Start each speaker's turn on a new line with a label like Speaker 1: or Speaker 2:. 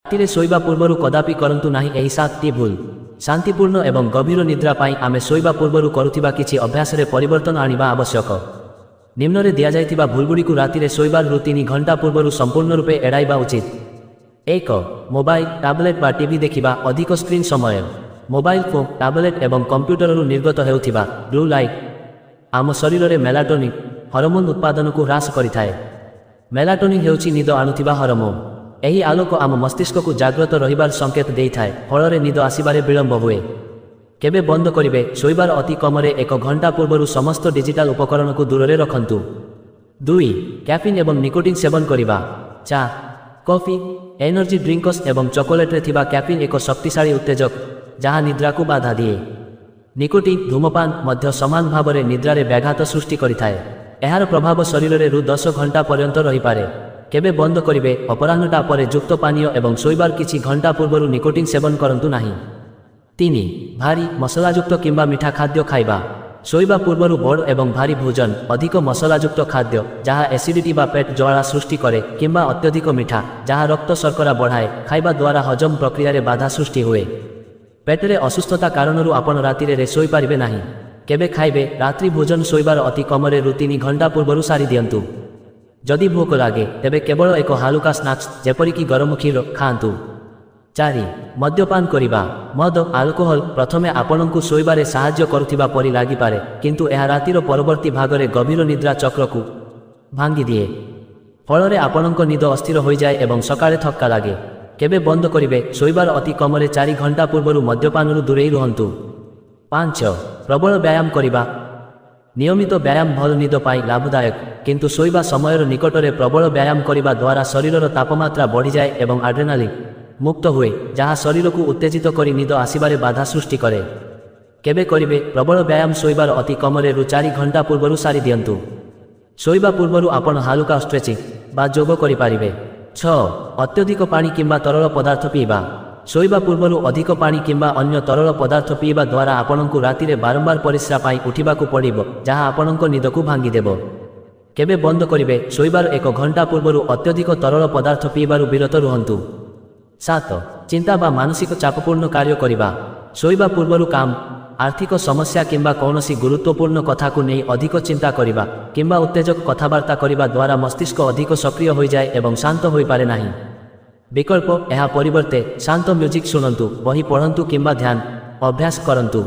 Speaker 1: ରାତିରେ ଶୋଇବା ପୂର୍ବରୁ କଦାପି କରନ୍ତୁ ନାହିଁ ଏହି 7ଟି ଭୁଲ। ଶାନ୍ତିପୂର୍ଣ୍ଣ ଏବଂ ଗଭୀର ନିଦ୍ରା ପାଇଁ ଆମେ ଶୋଇବା ପୂର୍ବରୁ କରୁଥିବା କିଛି ଅଭ୍ୟାସରେ ପରିବର୍ତ୍ତନ ଆଣିବା ଆବଶ୍ୟକ। ନିମ୍ନରେ ଦିଆଯାଇଥିବା ଭୁଲଗୁଡ଼ିକୁ ରାତିରେ ଶୋଇବାର 3 ଘଣ୍ଟା ପୂର୍ବରୁ ସମ୍ପୂର୍ଣ୍ଣ ରୂପେ ଏଡ଼ାଇବା ଉଚିତ। 1. ମୋବାଇଲ, ଟାବଲେଟ୍ ବା ଟିଭି ଦେଖିବା ଅଧିକ ସ୍କ୍ରିନ୍ ସମୟ। ମୋବାଇଲ ଫୋନ୍, ଟାବଲେଟ୍ ଏବଂ କମ୍ପ୍ୟୁଟରରୁ ନିର୍ଗତ ହେଉଥିବା ବ୍ଲୁ ଲାଇଟ୍ ଆମ ଶରୀରରେ ମେଲାଟୋନିନ୍ ହରମୋନ୍ ଉତ୍ପାଦନକୁ ହ୍ରାସ କରିଥାଏ। ମେଲାଟୋନିନ୍ ହେଉଛି ନିଦ ଆଣୁଥିବା ହରମୋନ୍। ଏହି ଆଲୋକ ଆମ ମସ୍ତିଷ୍କକୁ ଜାଗ୍ରତ ରହିବାର ସଂକେତ ଦେଇଥାଏ, ଫଳରେ ନିଦ ଆସିବାରେ ବିଳମ୍ବ ହୁଏ। କେବେ ବନ୍ଦ କରିବେ? ଶୋଇବାର ଅତି କମରେ 1 ଘଣ୍ଟା ପୂର୍ବରୁ ସମସ୍ତ ଡିଜିଟାଲ ଉପକରଣକୁ ଦୂରରେ ରଖନ୍ତୁ। 2. କ୍ୟାଫିନ୍ ଏବଂ ନିକୋଟିନ୍ ସେବନ କରିବା। ଚା, କଫି, ଏନର୍ଜି ଡ୍ରିଙ୍କସ୍ ଏବଂ ଚକୋଲେଟ୍ରେ ଥିବା କ୍ୟାଫିନ୍ ଏକ ଶକ୍ତିଶାଳୀ ଉତ୍ତେଜକ ଯାହା ନିଦ୍ରାକୁ ବାଧା ଦିଏ। ନିକୋଟିନ୍, ଧୂମପାନ ମଧ୍ୟ ସମାନ ଭାବରେ ନିଦ୍ରାରେ ବ୍ୟାଘାତ ସୃଷ୍ଟି କରିଥାଏ। ଏହାର ପ୍ରଭାବ ଶରୀରରେ 10 ଘଣ୍ଟା ପର୍ଯ୍ୟନ୍ତ ରହିପାରେ। କେବେ ବନ୍ଦ କରିବେ? ଅପରାହ୍ନଟା ପରେ ଯୁକ୍ତ ପାନୀୟ ଏବଂ ଶୋଇବାର କିଛି ଘଣ୍ଟା ପୂର୍ବରୁ ନିକୋଟିନ୍ ସେବନ କରନ୍ତୁ ନାହିଁ। 3. ଭାରୀ, ମସଲାଯୁକ୍ତ କିମ୍ବା ମିଠା ଖାଦ୍ୟ ଖାଇବା। ଶୋଇବା ପୂର୍ବରୁ ବଡ଼ ଏବଂ ଭାରୀ ଭୋଜନ, ଅଧିକ ମସଲାଯୁକ୍ତ ଖାଦ୍ୟ ଯାହା ଏସିଡିଟି ବା ପେଟ ଜ୍ୱାଳା ସୃଷ୍ଟି କରେ, କିମ୍ବା ଅତ୍ୟଧିକ ମିଠା ଯାହା ରକ୍ତ ଶର୍କରା ବଢ଼ାଏ, ଖାଇବା ଦ୍ୱାରା ହଜମ ପ୍ରକ୍ରିୟାରେ ବାଧା ସୃଷ୍ଟି ହୁଏ। ପେଟରେ ଅସୁସ୍ଥତା କାରଣରୁ ଆପଣ ରାତିରେ ଶୋଇପାରିବେ ନାହିଁ। କେବେ ଖାଇବେ? ରାତ୍ରି ଭୋଜନ ଶୋଇବାର ଅତି କମରେ 3 ଘଣ୍ଟା ପୂର୍ବରୁ ସାରି ଦିଅନ୍ତୁ। ଯଦି ଭୋକ ଲାଗେ, ତେବେ କେବଳ ଏକ ହାଲୁକା ସ୍ନାକ୍ସ ଯେପରିକି ଗରମ କ୍ଷୀର ଖାଆନ୍ତୁ। 4. ମଦ୍ୟପାନ କରିବା। ମଦ, ଆଲକୋହଲ ପ୍ରଥମେ ଆପଣଙ୍କୁ ଶୋଇବାରେ ସାହାଯ୍ୟ କରୁଥିବା ପରି ଲାଗିପାରେ, କିନ୍ତୁ ଏହା ରାତିର ପରବର୍ତ୍ତୀ ଭାଗରେ ଗଭୀର ନିଦ୍ରା ଚକ୍ରକୁ ଭାଙ୍ଗିଦିଏ। ଫଳରେ ଆପଣଙ୍କ ନିଦ ଅସ୍ଥିର ହୋଇଯାଏ ଏବଂ ସକାଳେ ଥକ୍କା ଲାଗେ। କେବେ ବନ୍ଦ କରିବେ? ଶୋଇବାର ଅତି କମରେ 4 ଘଣ୍ଟା ପୂର୍ବରୁ ମଦ୍ୟପାନରୁ ଦୂରେଇ ରୁହନ୍ତୁ। 5. ପ୍ରବଳ ବ୍ୟାୟାମ କରିବା। ନିୟମିତ ବ୍ୟାୟାମ ଭଲ ନିଦ ପାଇଁ ଲାଭଦାୟକ, କିନ୍ତୁ ଶୋଇବା ସମୟର ନିକଟରେ ପ୍ରବଳ ବ୍ୟାୟାମ କରିବା ଦ୍ୱାରା ଶରୀରର ତାପମାତ୍ରା ବଢ଼ିଯାଏ ଏବଂ ଆଡ୍ରେନାଲିନ୍ ମୁକ୍ତ ହୁଏ, ଯାହା ଶରୀରକୁ ଉତ୍ତେଜିତ କରି ନିଦ ଆସିବାରେ ବାଧା ସୃଷ୍ଟି କରେ। କେବେ କରିବେ? ପ୍ରବଳ ବ୍ୟାୟାମ ଶୋଇବାର ଅତି କମରେ 4 ଘଣ୍ଟା ପୂର୍ବରୁ ସାରି ଦିଅନ୍ତୁ। ଶୋଇବା ପୂର୍ବରୁ ଆପଣ ହାଲୁକା ଷ୍ଟ୍ରେଚିଂ ବା ଯୋଗ କରିପାରିବେ। 6. ଅତ୍ୟଧିକ ପାଣି କିମ୍ବା ତରଳ ପଦାର୍ଥ ପିଇବା। ଶୋଇବା ପୂର୍ବରୁ ଅଧିକ ପାଣି କିମ୍ବା ଅନ୍ୟ ତରଳ ପଦାର୍ଥ ପିଇବା ଦ୍ୱାରା ଆପଣଙ୍କୁ ରାତିରେ ବାରମ୍ବାର ପରିସ୍ରା ପାଇଁ ଉଠିବାକୁ ପଡ଼ିବ, ଯାହା ଆପଣଙ୍କ ନିଦକୁ ଭାଙ୍ଗିଦେବ। କେବେ ବନ୍ଦ କରିବେ? ଶୋଇବାର 1 ଘଣ୍ଟା ପୂର୍ବରୁ ଅତ୍ୟଧିକ ତରଳ ପଦାର୍ଥ ପିଇବାରୁ ବିରତ ରୁହନ୍ତୁ। 7. ଚିନ୍ତା ବା ମାନସିକ ଚାପପୂର୍ଣ୍ଣ କାର୍ଯ୍ୟ କରିବା। ଶୋଇବା ପୂର୍ବରୁ କାମ, ଆର୍ଥିକ ସମସ୍ୟା କିମ୍ବା କୌଣସି ଗୁରୁତ୍ୱପୂର୍ଣ୍ଣ କଥାକୁ ନେଇ ଅଧିକ ଚିନ୍ତା କରିବା କିମ୍ବା ଉତ୍ତେଜକ କଥାବାର୍ତ୍ତା କରିବା ଦ୍ୱାରା ମସ୍ତିଷ୍କ ଅଧିକ ସକ୍ରିୟ ହୋଇଯାଏ ଏବଂ ଶାନ୍ତ ହୋଇପାରେ ନାହିଁ। ବିକଳ୍ପ, ଏହା ପରିବର୍ତ୍ତେ ଶାନ୍ତ ମ୍ୟୁଜିକ୍ ଶୁଣନ୍ତୁ, ବହି ପଢ଼ନ୍ତୁ କିମ୍ବା ଧ୍ୟାନ ଅଭ୍ୟାସ କରନ୍ତୁ।